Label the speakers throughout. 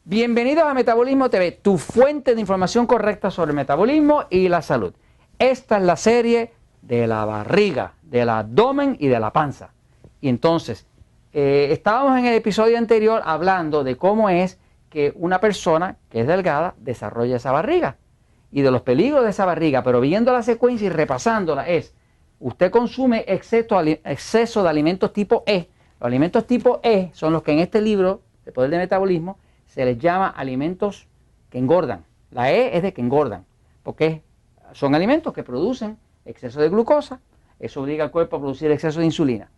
Speaker 1: Bienvenidos a Metabolismo TV, tu fuente de información correcta sobre el metabolismo y la salud. Esta es la serie de la barriga, del abdomen y de la panza. Y entonces, estábamos en el episodio anterior hablando de cómo es que una persona que es delgada desarrolla esa barriga y de los peligros de esa barriga, pero viendo la secuencia y repasándola es, usted consume exceso de alimentos tipo E. Los alimentos tipo E son los que en este libro, El Poder del Metabolismo, se les llama alimentos que engordan. La E es de que engordan, porque son alimentos que producen exceso de glucosa, eso obliga al cuerpo a producir exceso de insulina.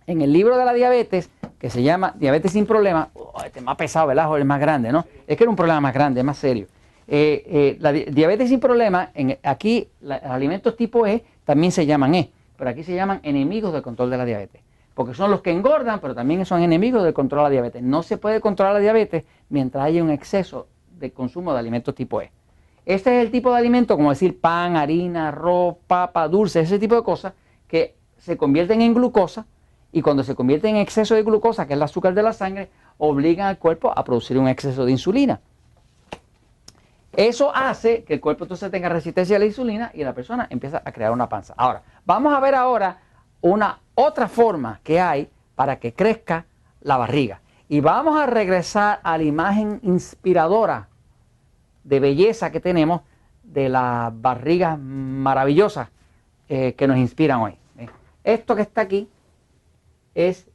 Speaker 1: En el libro de la diabetes, que se llama Diabetes sin Problemas, este es más pesado, ¿verdad? Es más grande, ¿no? Es que era un problema más grande, es más serio. La diabetes sin problemas, aquí los alimentos tipo E también se llaman E, pero aquí se llaman enemigos del control de la diabetes. Porque son los que engordan, pero también son enemigos del control de la diabetes. No se puede controlar la diabetes mientras haya un exceso de consumo de alimentos tipo E. Este es el tipo de alimento, como decir pan, harina, arroz, papa, dulce, ese tipo de cosas que se convierten en glucosa y cuando se convierten en exceso de glucosa, que es el azúcar de la sangre, obligan al cuerpo a producir un exceso de insulina. Eso hace que el cuerpo entonces tenga resistencia a la insulina y la persona empieza a crear una panza. Ahora, vamos a ver ahora una otra forma que hay para que crezca la barriga. Y vamos a regresar a la imagen inspiradora de belleza que tenemos de las barrigas maravillosas que nos inspiran hoy. Esto que está aquí es,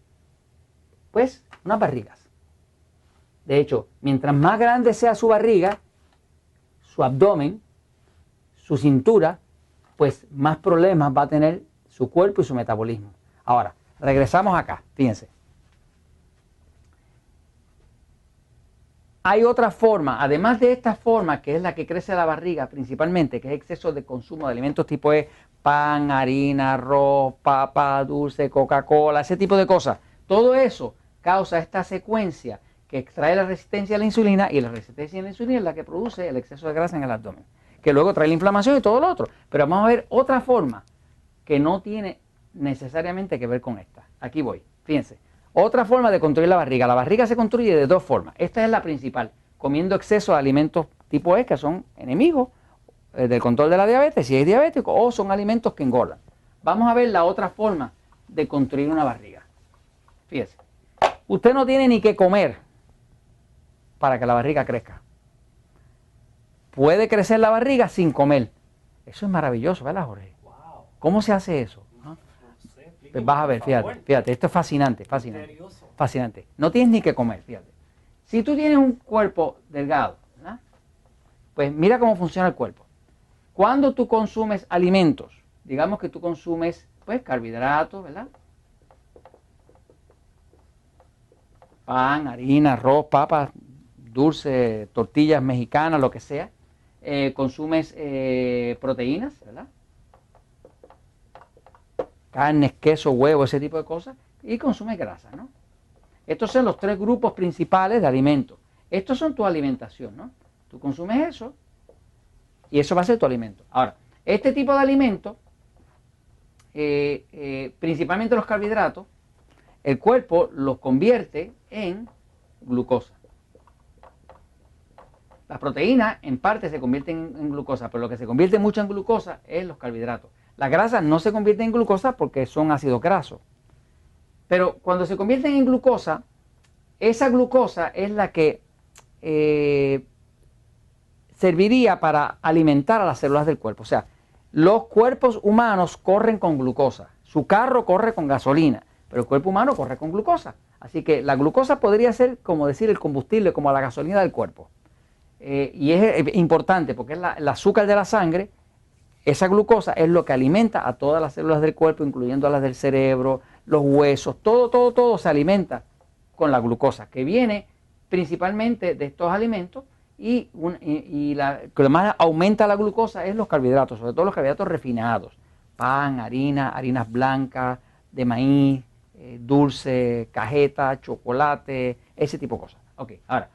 Speaker 1: pues, unas barrigas. De hecho, mientras más grande sea su barriga, su abdomen, su cintura, pues más problemas va a tener su cuerpo y su metabolismo. Ahora, regresamos acá, fíjense. Hay otra forma, además de esta forma, que es la que crece la barriga principalmente, que es exceso de consumo de alimentos tipo E, pan, harina, arroz, papa, dulce, Coca-Cola, ese tipo de cosas. Todo eso causa esta secuencia que extrae la resistencia a la insulina y la resistencia a la insulina es la que produce el exceso de grasa en el abdomen, que luego trae la inflamación y todo lo otro. Pero vamos a ver otra forma que no tiene necesariamente que ver con esta. Aquí voy, fíjense. Otra forma de construir la barriga. La barriga se construye de dos formas. Esta es la principal, comiendo exceso de alimentos tipo E, que son enemigos del control de la diabetes, si es diabético, o son alimentos que engordan. Vamos a ver la otra forma de construir una barriga. Fíjense. Usted no tiene ni que comer para que la barriga crezca. Puede crecer la barriga sin comer. Eso es maravilloso, ¿verdad, Jorge? ¿Cómo se hace eso? Pues vas a ver, fíjate, esto es fascinante, fascinante. No tienes ni que comer, fíjate. Si tú tienes un cuerpo delgado, ¿verdad? Pues mira cómo funciona el cuerpo. Cuando tú consumes alimentos, digamos que tú consumes, pues, carbohidratos, ¿verdad? Pan, harina, arroz, papas, dulce, tortillas mexicanas, lo que sea. Consumes proteínas, ¿verdad? Carnes, queso, huevo, ese tipo de cosas, y consumes grasa, ¿no? Estos son los tres grupos principales de alimentos. Estos son tu alimentación, ¿no? Tú consumes eso y eso va a ser tu alimento. Ahora, este tipo de alimentos, principalmente los carbohidratos, el cuerpo los convierte en glucosa. Las proteínas en parte se convierten en glucosa, pero lo que se convierte mucho en glucosa es los carbohidratos. Las grasas no se convierten en glucosa porque son ácidos grasos. Pero cuando se convierten en glucosa, esa glucosa es la que serviría para alimentar a las células del cuerpo. O sea, los cuerpos humanos corren con glucosa. Su carro corre con gasolina, pero el cuerpo humano corre con glucosa. Así que la glucosa podría ser, como decir, el combustible, como la gasolina del cuerpo. Y es importante porque es el azúcar de la sangre. Esa glucosa es lo que alimenta a todas las células del cuerpo, incluyendo a las del cerebro, los huesos, todo se alimenta con la glucosa, que viene principalmente de estos alimentos y lo más aumenta la glucosa es los carbohidratos, sobre todo los carbohidratos refinados, pan, harina, harinas blancas, de maíz, dulce, cajeta, chocolate, ese tipo de cosas. Ok, ahora,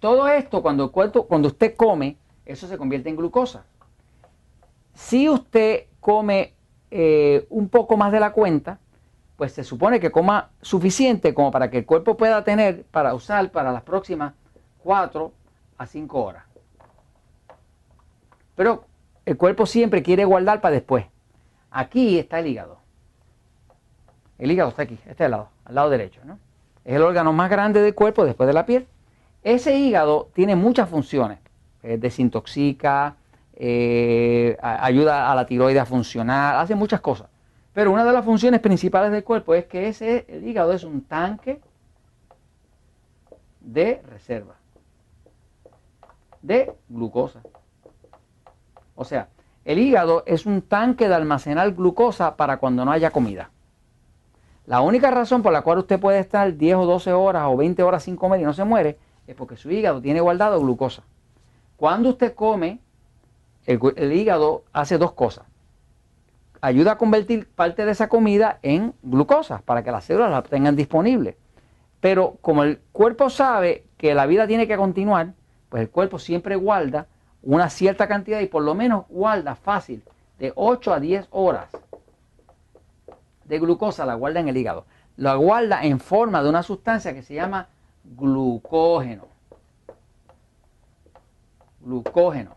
Speaker 1: todo esto cuando usted come, eso se convierte en glucosa. Si usted come un poco más de la cuenta, pues se supone que coma suficiente como para que el cuerpo pueda tener para usar para las próximas 4 a 5 horas. Pero el cuerpo siempre quiere guardar para después. Aquí está el hígado. El hígado está aquí, este lado, al lado derecho, ¿no? Es el órgano más grande del cuerpo después de la piel. Ese hígado tiene muchas funciones. Desintoxica, ayuda a la tiroides a funcionar, hace muchas cosas. Pero una de las funciones principales del cuerpo es que el hígado es un tanque de reserva de glucosa. O sea, el hígado es un tanque de almacenar glucosa para cuando no haya comida. La única razón por la cual usted puede estar 10 o 12 horas o 20 horas sin comer y no se muere es porque su hígado tiene guardado glucosa. Cuando usted come, el hígado hace dos cosas. Ayuda a convertir parte de esa comida en glucosa para que las células la tengan disponible. Pero como el cuerpo sabe que la vida tiene que continuar, pues el cuerpo siempre guarda una cierta cantidad y por lo menos guarda fácil de 8 a 10 horas de glucosa, la guarda en el hígado. La guarda en forma de una sustancia que se llama glucógeno. Glucógeno.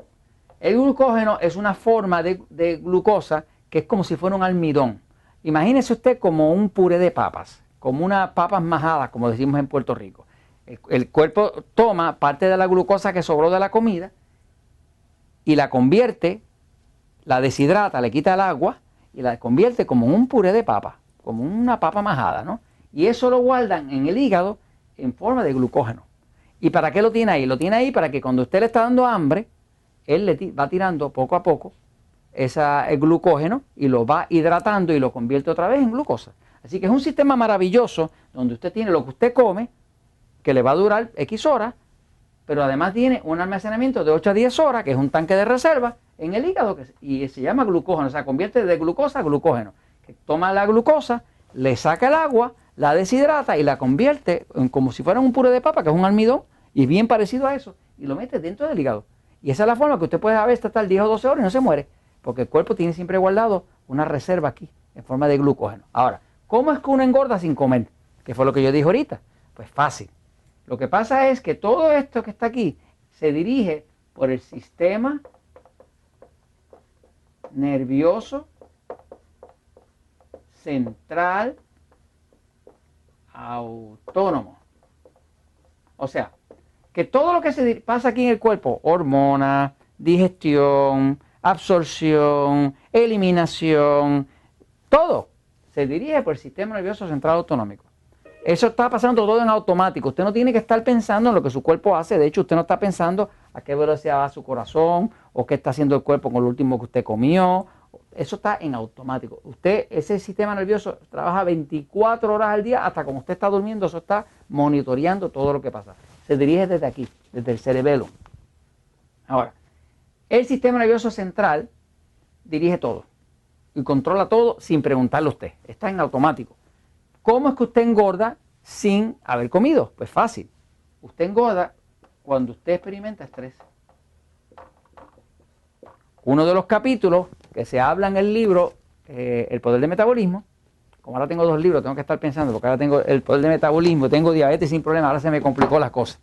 Speaker 1: El glucógeno es una forma de glucosa que es como si fuera un almidón. Imagínese usted como un puré de papas, como unas papas majadas, como decimos en Puerto Rico. El cuerpo toma parte de la glucosa que sobró de la comida y la convierte, la deshidrata, le quita el agua y la convierte como un puré de papa, como una papa majada, ¿no? Y eso lo guardan en el hígado en forma de glucógeno. ¿Y para qué lo tiene ahí? Lo tiene ahí para que cuando usted le está dando hambre, él le va tirando poco a poco el glucógeno y lo va hidratando y lo convierte otra vez en glucosa. Así que es un sistema maravilloso donde usted tiene lo que usted come, que le va a durar X horas, pero además tiene un almacenamiento de 8 a 10 horas, que es un tanque de reserva en el hígado, y se llama glucógeno, o sea, convierte de glucosa a glucógeno. Que toma la glucosa, le saca el agua, la deshidrata y la convierte en como si fuera un puré de papa, que es un almidón, y bien parecido a eso, y lo mete dentro del hígado. Y esa es la forma que usted puede a veces estar 10 o 12 horas y no se muere, porque el cuerpo tiene siempre guardado una reserva aquí, en forma de glucógeno. Ahora, ¿cómo es que uno engorda sin comer? Que fue lo que yo dije ahorita. Pues fácil. Lo que pasa es que todo esto que está aquí se dirige por el sistema nervioso central autónomo. O sea, que todo lo que se pasa aquí en el cuerpo, hormonas, digestión, absorción, eliminación, todo se dirige por el sistema nervioso central autonómico. Eso está pasando todo en automático. Usted no tiene que estar pensando en lo que su cuerpo hace. De hecho, usted no está pensando a qué velocidad va su corazón o qué está haciendo el cuerpo con lo último que usted comió. Eso está en automático. Ese sistema nervioso trabaja 24 horas al día hasta como usted está durmiendo. Eso está monitoreando todo lo que pasa. Se dirige desde aquí, desde el cerebelo. Ahora, el sistema nervioso central dirige todo y controla todo sin preguntarle a usted. Está en automático. ¿Cómo es que usted engorda sin haber comido? Pues fácil. Usted engorda cuando usted experimenta estrés. Uno de los capítulos que se habla en el libro El poder del metabolismo, como ahora tengo 2 libros, tengo que estar pensando, porque ahora tengo el poder del metabolismo, tengo diabetes sin problema, ahora se me complicó las cosas.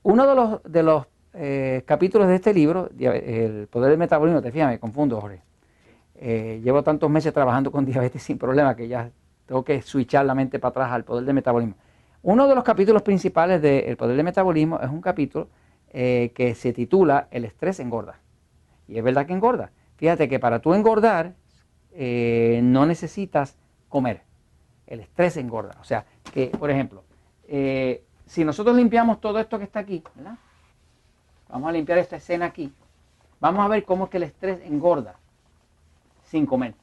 Speaker 1: Uno de los capítulos de este libro, El poder del metabolismo, te fijas, me confundo, Jorge. Llevo tantos meses trabajando con diabetes sin problema que ya tengo que switchar la mente para atrás al poder del metabolismo. Uno de los capítulos principales de El poder del metabolismo es un capítulo que se titula El estrés engorda. Y es verdad que engorda. Fíjate que para tú engordar no necesitas comer. El estrés engorda. O sea, que por ejemplo, si nosotros limpiamos todo esto que está aquí, ¿verdad? Vamos a limpiar esta escena aquí. Vamos a ver cómo es que el estrés engorda sin comer.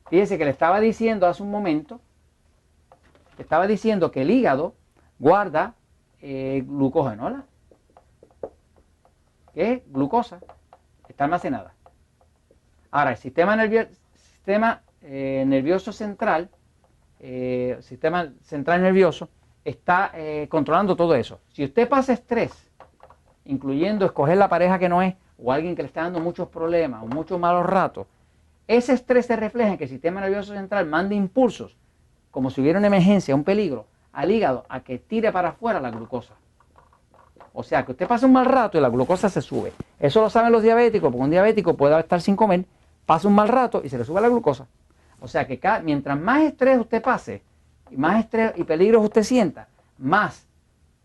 Speaker 1: Fíjese que le estaba diciendo hace un momento, estaba diciendo que el hígado guarda glucógeno, ¿verdad? ¿Qué es? Glucosa. Está almacenada. Ahora, el sistema nervioso central, sistema central nervioso, está controlando todo eso. Si usted pasa estrés, incluyendo escoger la pareja que no es, o alguien que le está dando muchos problemas, o muchos malos ratos, ese estrés se refleja en que el sistema nervioso central manda impulsos, como si hubiera una emergencia, un peligro, al hígado a que tire para afuera la glucosa. O sea, que usted pasa un mal rato y la glucosa se sube. Eso lo saben los diabéticos, porque un diabético puede estar sin comer, pasa un mal rato y se le sube la glucosa. O sea, que mientras más estrés usted pase, más estrés y peligros usted sienta, más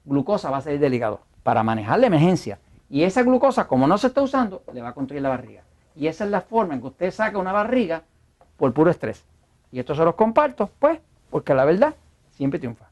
Speaker 1: glucosa va a salir del hígado para manejar la emergencia. Y esa glucosa, como no se está usando, le va a construir la barriga. Y esa es la forma en que usted saca una barriga por puro estrés. Y esto se los comparto, pues, porque la verdad siempre triunfa.